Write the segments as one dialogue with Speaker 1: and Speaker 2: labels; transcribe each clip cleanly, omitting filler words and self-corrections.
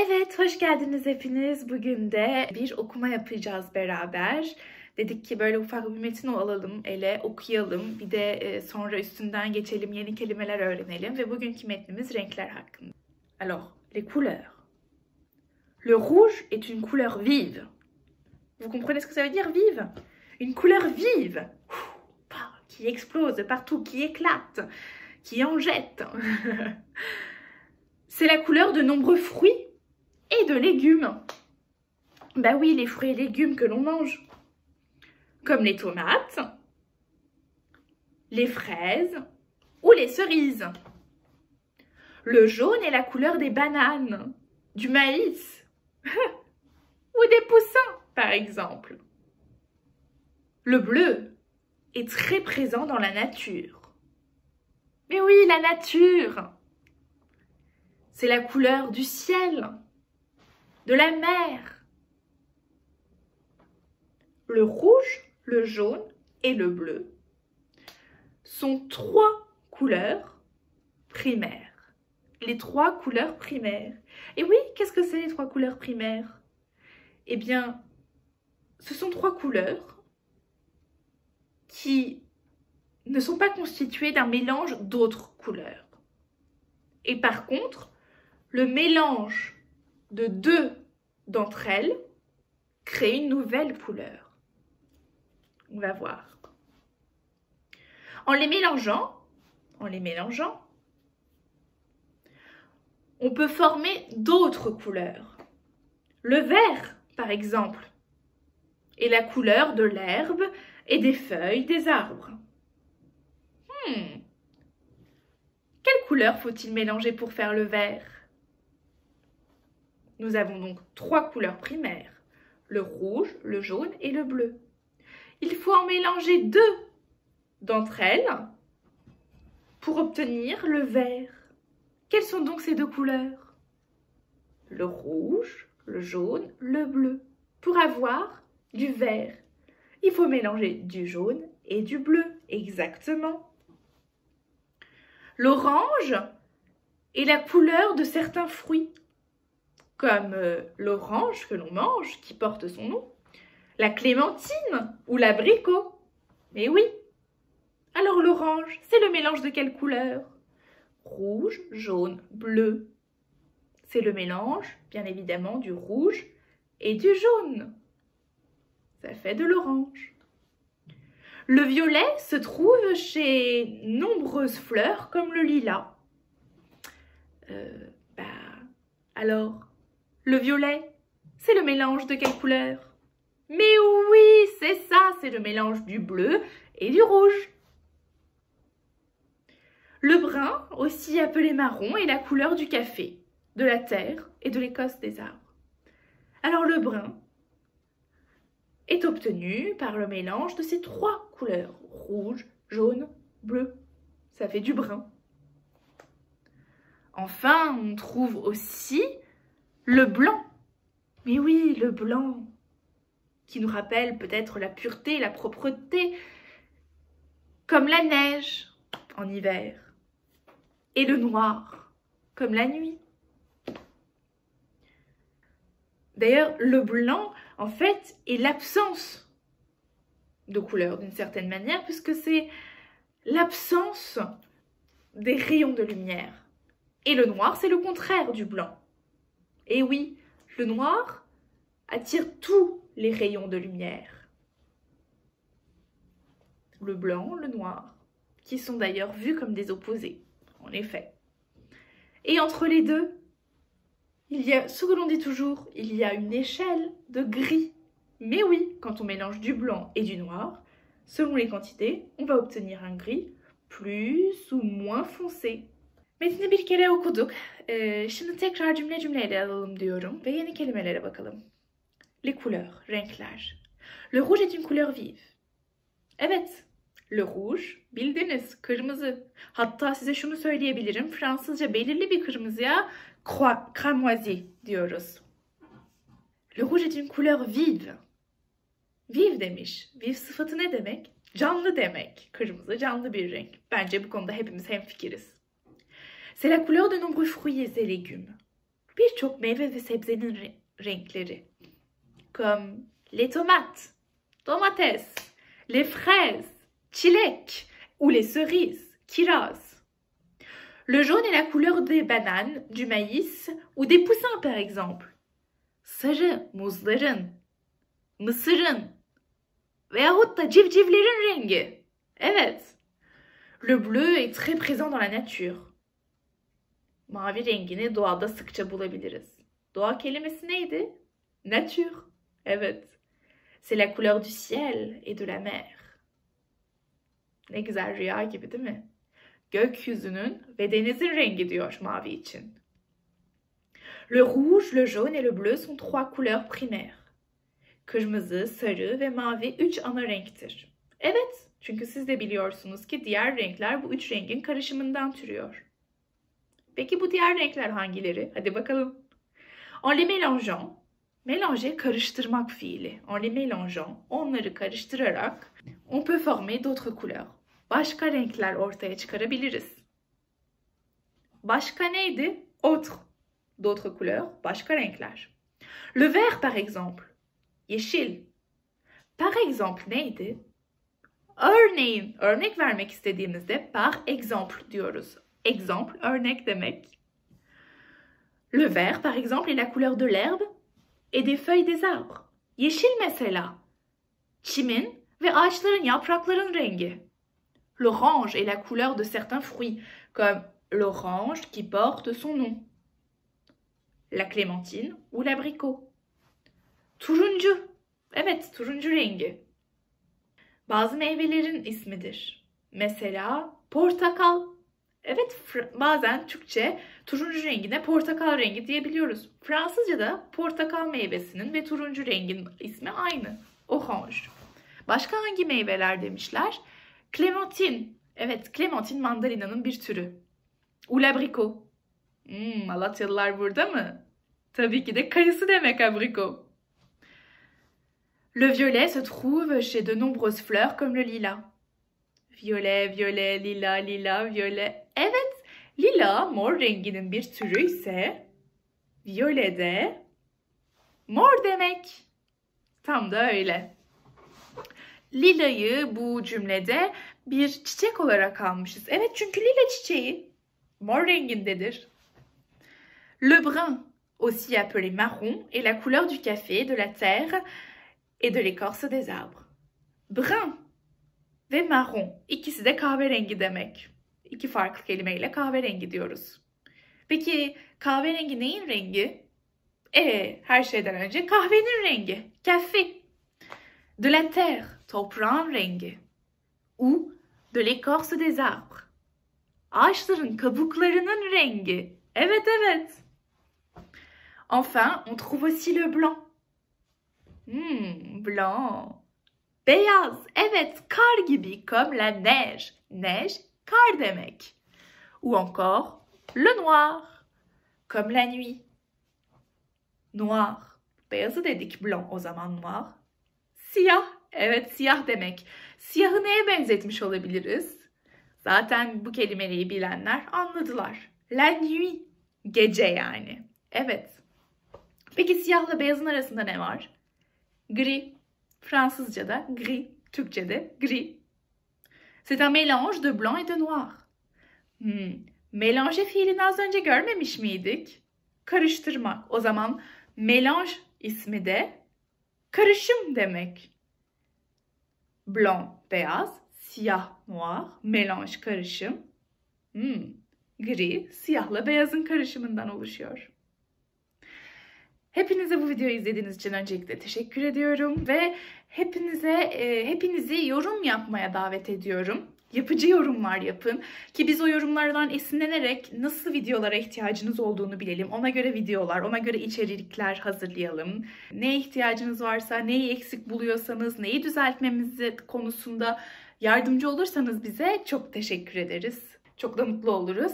Speaker 1: Evet, hoş geldiniz hepiniz. Bugün de bir okuma yapacağız beraber. Dedik ki böyle ufak bir metin alalım, ele okuyalım. Bir de sonra üstünden geçelim, yeni kelimeler öğrenelim. Ve bugünkü metnimiz renkler hakkında. Alors, les couleurs. Le rouge est une couleur vive. Vous comprenez ce que ça veut dire, vive? Une couleur vive, qui explose partout, qui éclate, qui en jette. C'est la couleur de nombreux fruits et de légumes. Bah oui, les fruits et légumes que l'on mange. Comme les tomates, les fraises ou les cerises. Le jaune est la couleur des bananes, du maïs ou des poussins, par exemple. Le bleu est très présent dans la nature. Mais oui, la nature! C'est la couleur du ciel, de la mer. Le rouge, le jaune et le bleu sont trois couleurs primaires. Les trois couleurs primaires. Et oui, qu'est-ce que c'est les trois couleurs primaires? Eh bien, ce sont trois couleurs qui ne sont pas constituées d'un mélange d'autres couleurs. Et par contre, le mélange de deux d'entre elles crée une nouvelle couleur. On va voir. En les mélangeant, on peut former d'autres couleurs. Le vert, par exemple, est la couleur de l'herbe et des feuilles des arbres. Quelle couleur faut-il mélanger pour faire le vert? Nous avons donc trois couleurs primaires, le rouge, le jaune et le bleu. Il faut en mélanger deux d'entre elles pour obtenir le vert. Quelles sont donc ces deux couleurs? Le rouge, le jaune, le bleu. Pour avoir du vert, il faut mélanger du jaune et du bleu, exactement. L'orange est la couleur de certains fruits, comme l'orange que l'on mange, qui porte son nom, la clémentine ou l'abricot. Mais oui. Alors l'orange, c'est le mélange de quelle couleur? Rouge, jaune, bleu. C'est le mélange, bien évidemment, du rouge et du jaune. Ça fait de l'orange. Le violet se trouve chez nombreuses fleurs comme le lilas. Alors, le violet, c'est le mélange de quelle couleur? Mais oui, c'est ça, c'est le mélange du bleu et du rouge. Le brun, aussi appelé marron, est la couleur du café, de la terre et de l'écorce des arbres. Alors le brun est obtenu par le mélange de ces trois couleurs, rouge, jaune, bleu. Ça fait du brun. Enfin, on trouve aussi le blanc. Mais oui, le blanc, qui nous rappelle peut-être la pureté, la propreté, comme la neige en hiver. Et le noir, comme la nuit. D'ailleurs, le blanc, en fait, est l'absence de couleur d'une certaine manière, puisque c'est l'absence des rayons de lumière. Et le noir, c'est le contraire du blanc. Et oui, le noir attire tous les rayons de lumière. Le blanc, le noir, qui sont d'ailleurs vus comme des opposés, en effet. Et entre les deux, il y a, ce que l'on dit toujours, il y a une échelle de gris. Mais oui, quand on mélange du blanc et du noir, selon les quantités, on va obtenir un gris plus ou moins foncé. Metni bir kere okuduk. Şimdi tekrar cümle ele alalım diyorum ve yeni kelimelere bakalım. Les couleurs, renkler. Le rouge est une couleur vive. Evet, le rouge bildiniz, kırmızı. Hatta size şunu söyleyebilirim. Fransızca belirli bir kırmızıya cramoisi diyoruz. Le rouge est une couleur vive. Vive demiş. Vive sıfatı ne demek? Canlı demek. Kırmızı canlı bir renk. Bence bu konuda hepimiz hemfikiriz. C'est la couleur de nombreux fruits et légumes. birçok meyve ve sebzenin renkleri. Comme les tomates, domates, les fraises, çilek ou les cerises, kiraz. Le jaune est la couleur des bananes, du maïs ou des poussins par exemple. Sarı muzların, mısırın veyahut da civcivlerin rengi. Evet. Le bleu est très présent dans la nature. Mavi rengini doğada sıkça bulabiliriz. Doğa kelimesi neydi? Nature. Evet. C'est la couleur du ciel et de la mer. Ne güzel rüya gibi değil mi? Gökyüzünün ve denizin rengi diyor mavi için. Le rouge, le jaune et le bleu sont trois couleurs primaires. Kırmızı, sarı ve mavi 3 ana renktir. Evet, çünkü siz de biliyorsunuz ki diğer renkler bu 3 rengin karışımından türüyor. Peki bu diğer renkler hangileri? Hadi bakalım. En les mélangeant, mélanger karıştırmak fiili. En les mélangeant, onları karıştırarak on peut former d'autres couleurs. Başka renkler ortaya çıkarabiliriz. Başka neydi? Autre. D'autres couleurs, başka renkler. Le vert par exemple. Yeşil. Par exemple neydi? Örneğin, örnek vermek istediğimizde par exemple diyoruz. Exemple, örnek demek. Le vert par exemple est la couleur de l'herbe et des feuilles des arbres. Yeşil mesela. Çimin ve ağaçların, yaprakların rengi. L'orange est la couleur de certains fruits, comme l'orange qui porte son nom. La clémentine ou l'abricot. Turuncu. Evet, turuncu rengi. Bazı meyvelerin ismidir. Mesela portakal. Evet, bazen Türkçe turuncu rengine portakal rengi diyebiliyoruz. Fransızca'da portakal meyvesinin ve turuncu rengin ismi aynı. Orange. Başka hangi meyveler demişler? Clémentine. Evet, clémentine mandalina'nın bir türü. Ou l'abricot. Malatyalılar burada mı? Tabii ki de kayısı demek abricot. Le violet se trouve chez de nombreuses fleurs comme le lilas. Violet, violet, lila, lila, violet. Evet, lila mor renginin bir türü ise violet de mor demek. Tam da öyle. Lilayı bu cümlede bir çiçek olarak almışız. Evet, çünkü lila çiçeği mor rengindedir. Le brun, aussi appelé marron, est la couleur du café, de la terre et de l'écorce des arbres. Brun ve marron, ikisi de kahverengi demek. İki farklı kelimeyle kahverengi diyoruz. Peki kahverengi neyin rengi? Her şeyden önce kahvenin rengi. Café. De la terre, toprağın rengi. Ou de l'écorce des arbres. Ağaçların kabuklarının rengi. Evet, evet. Enfin, on trouve aussi le blanc. Blanc. Beyaz. Evet, kar gibi, comme la neige. Neige, kar demek. Ou encore le noir, comme la nuit. Noir. Beyazı dedik, blanc o zaman noir. Siyah. Evet, siyah demek. Siyahı neye benzetmiş olabiliriz? Zaten bu kelimeyi bilenler anladılar. La nuit. Gece yani. Evet. Peki siyahla beyazın arasında ne var? Gris. Fransızca'da gris, Türkçe'de gris. C'est un mélange de blanc et de noir. Mélanger fiilini az önce görmemiş miydik? Karıştırmak. O zaman mélange ismi de karışım demek. Blanc, beyaz, siyah, noir, mélange karışım. Gri, siyahla beyazın karışımından oluşuyor. Hepinize bu videoyu izlediğiniz için öncelikle teşekkür ediyorum ve hepinizi yorum yapmaya davet ediyorum. Yapıcı yorumlar yapın ki biz o yorumlardan esinlenerek nasıl videolara ihtiyacınız olduğunu bilelim. Ona göre videolar, ona göre içerikler hazırlayalım. Neye ihtiyacınız varsa, neyi eksik buluyorsanız, neyi düzeltmemiz konusunda yardımcı olursanız bize çok teşekkür ederiz. Çok da mutlu oluruz.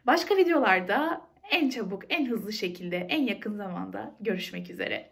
Speaker 1: Başka videolarda en çabuk, en hızlı şekilde, en yakın zamanda görüşmek üzere.